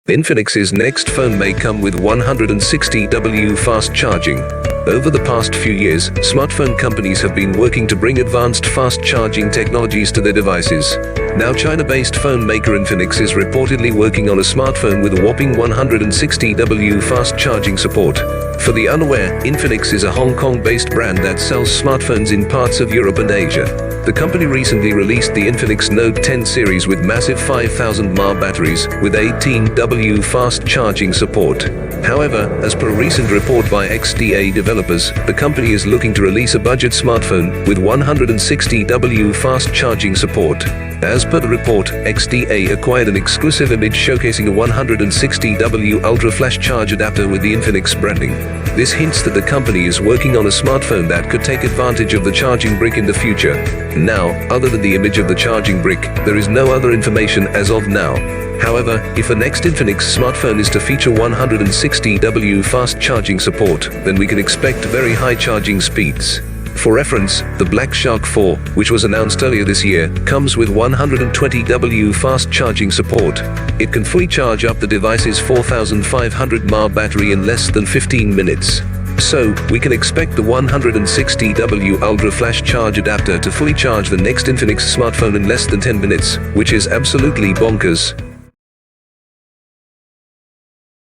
Infinix's next phone may come with 160W fast charging. Over the past few years, smartphone companies have been working to bring advanced fast charging technologies to their devices. Now China-based phone maker Infinix is reportedly working on a smartphone with a whopping 160W fast charging support. For the unaware, Infinix is a Hong Kong-based brand that sells smartphones in parts of Europe and Asia. The company recently released the Infinix Note 10 series with massive 5000 mAh batteries with 18W fast charging support. However, as per a recent report by XDA developers, the company is looking to release a budget smartphone with 160W fast charging support. As per the report, XDA acquired an exclusive image showcasing a 160W ultra-flash charge adapter with the Infinix branding. This hints that the company is working on a smartphone that could take advantage of the charging brick in the future. Now, other than the image of the charging brick, there is no other information as of now. However, if the next Infinix smartphone is to feature 160W fast charging support, then we can expect very high charging speeds. For reference, the Black Shark 4, which was announced earlier this year, comes with 120W fast charging support. It can fully charge up the device's 4500 mAh battery in less than 15 minutes. So, we can expect the 160W Ultra Flash Charge adapter to fully charge the next Infinix smartphone in less than 10 minutes, which is absolutely bonkers.